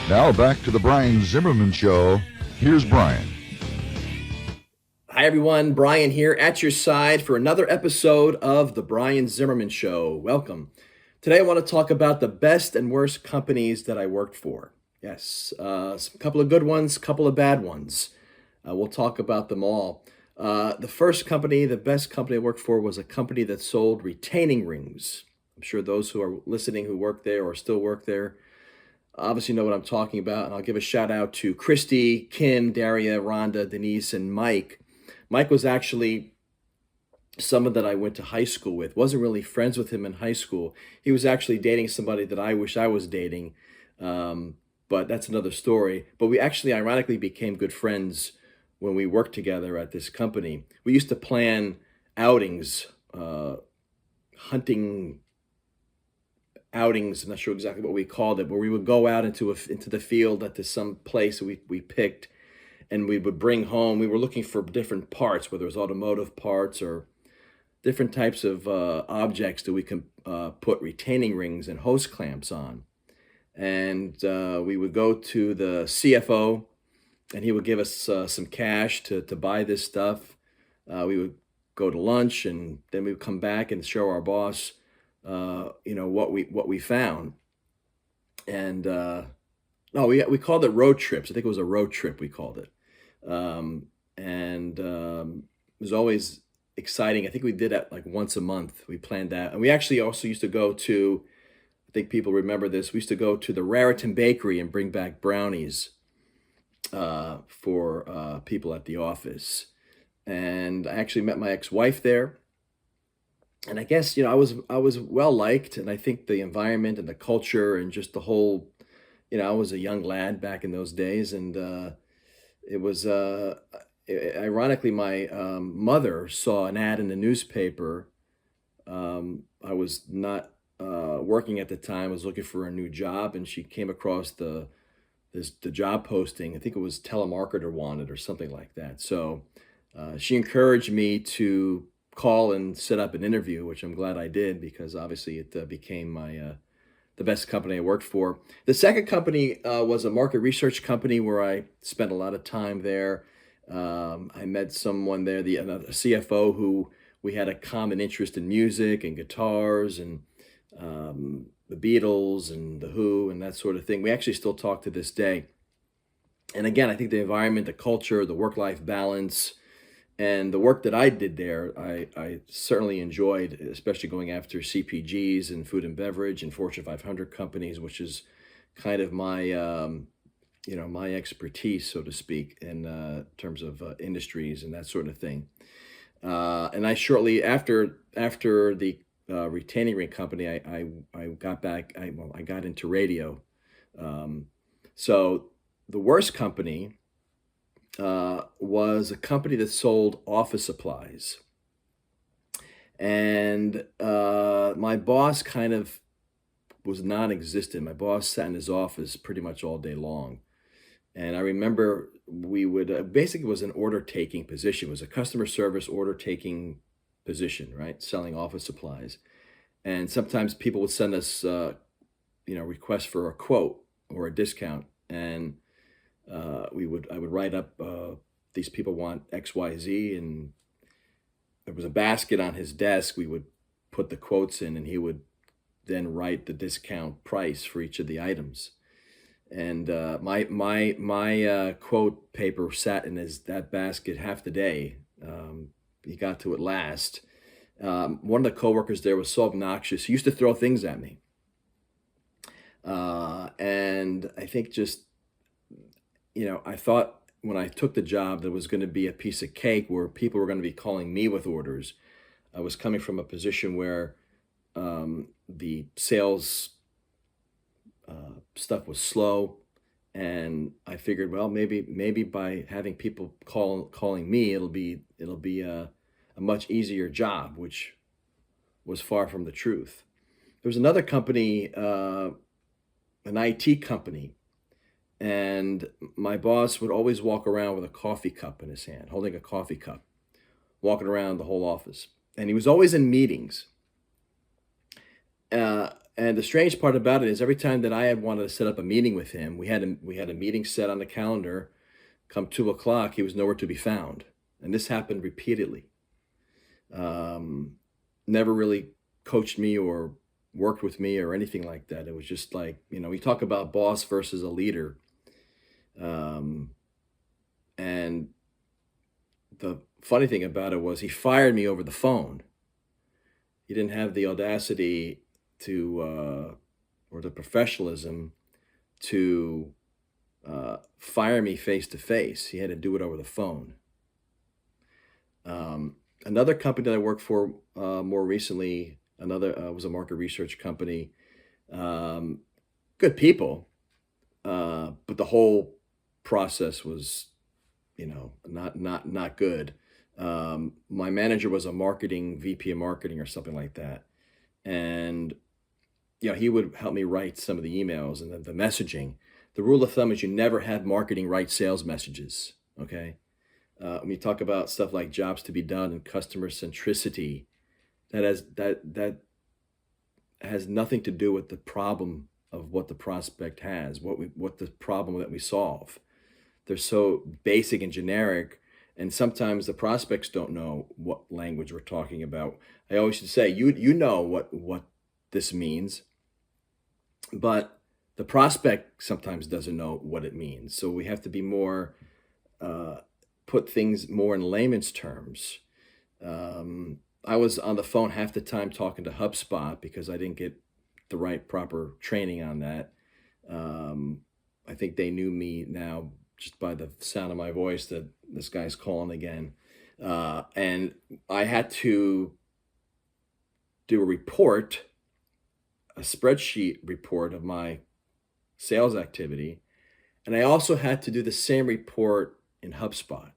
Now back to the Brian Zimmerman Show. Here's Brian. Hi, everyone. Brian here at your side for another episode of The Brian Zimmerman Show. Welcome. Today, I want to talk about the best and worst companies that I worked for. Yes, a couple of good ones, a couple of bad ones. We'll talk about them all. The first company, the best company I worked for, was a company that sold retaining rings. I'm sure those who are listening who work there or still work there obviously know what I'm talking about. And I'll give a shout out to Christy, Kim, Daria, Rhonda, Denise, and Mike. Mike was actually someone that I went to high school with. Wasn't really friends with him in high school. He was actually dating somebody that I wish I was dating. But that's another story. But we actually ironically became good friends when we worked together at this company. We used to plan outings, hunting outings. I'm not sure exactly what we called it, but we would go out into the field at some place we picked, and we would bring home. We were looking for different parts, whether it was automotive parts or different types of objects that we can put retaining rings and hose clamps on. And we would go to the CFO, and he would give us some cash to buy this stuff. We would go to lunch, and then we would come back and show our boss, what we found. And no, we called it road trips. I think it was a road trip we called it. It was always exciting. I think we did that like once a month. We planned that, and we actually also used to go to. I think people remember this. We used to go to the Raritan Bakery and bring back brownies for people at the office. And I actually met my ex-wife there. And I guess I was well liked, and I think the environment and the culture and just the whole, I was a young lad back in those days, and it was ironically my mother saw an ad in the newspaper. I was not working at the time. I was looking for a new job, and she came across the job posting. I think it was telemarketer wanted or something like that. So she encouraged me to call and set up an interview, which I'm glad I did, because obviously it became the best company I worked for. The second company was a market research company where I spent a lot of time there. I met someone there, another CFO, who we had a common interest in music and guitars and the Beatles and the Who and that sort of thing. We actually still talk to this day. And again, I think the environment, the culture, the work-life balance, and the work that I did there, I certainly enjoyed, especially going after CPGs and food and beverage and Fortune 500 companies, which is kind of my expertise, so to speak, in terms of industries and that sort of thing. And I shortly after the retaining ring company, I got back. I got into radio. So the worst company was a company that sold office supplies. And my boss kind of was non-existent. My boss sat in his office pretty much all day long. And I remember we would basically, it was an order taking position. It was a customer service order taking position, right? Selling office supplies. And sometimes people would send us, requests for a quote or a discount. And I would write up, these people want XYZ, and there was a basket on his desk. We would put the quotes in, and he would then write the discount price for each of the items. And my quote paper sat in that basket half the day. He got to it last. One of the coworkers there was so obnoxious. He used to throw things at me. And I think just, I thought when I took the job, there was going to be a piece of cake where people were going to be calling me with orders. I was coming from a position where the sales stuff was slow, and I figured, well, maybe by having people calling me, it'll be a much easier job, which was far from the truth. There was another company, an IT company, and my boss would always walk around with a coffee cup in his hand, holding a coffee cup, walking around the whole office. And he was always in meetings. And And the strange part about it is every time that I had wanted to set up a meeting with him, we had a meeting set on the calendar. Come 2 o'clock, he was nowhere to be found, and this happened repeatedly. Um, Never really coached me or worked with me or anything like that. It was just like, we talk about boss versus a leader. Um, and the funny thing about it was he fired me over the phone. He didn't have the audacity or the professionalism to fire me face to face. He had to do it over the phone. Another company that I worked for more recently, another was a market research company. Um, Good people, but the whole process was, not good. My manager was a marketing VP of marketing or something like that, and he would help me write some of the emails and the messaging. The rule of thumb is you never have marketing write sales messages. Okay, when you talk about stuff like jobs to be done and customer centricity, that has nothing to do with the problem of what the prospect has, what the problem that we solve. They're so basic and generic, and sometimes the prospects don't know what language we're talking about. I always should say, you know what this means, but the prospect sometimes doesn't know what it means. So we have to be more uh, put things more in layman's terms. I was on the phone half the time talking to HubSpot because I didn't get the right proper training on that. Um, I think they knew me now just by the sound of my voice that this guy's calling again. And I had to do a spreadsheet report of my sales activity. And I also had to do the same report in HubSpot.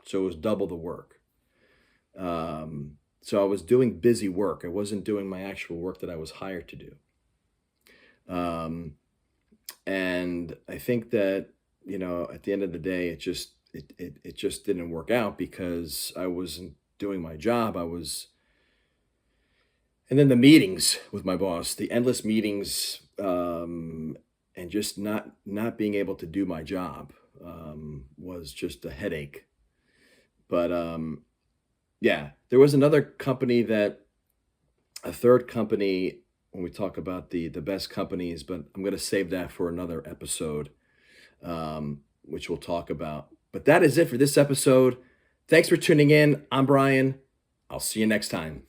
So it was double the work. So I was doing busy work. I wasn't doing my actual work that I was hired to do. Um, and I think that, at the end of the day, it just didn't work out because I wasn't doing my job. And then the meetings with my boss, the endless meetings, and just not being able to do my job, was just a headache. But yeah, there was another company a third company when we talk about the best companies, but I'm going to save that for another episode, which we'll talk about. But that is it for this episode. Thanks for tuning in. I'm Brian. I'll see you next time.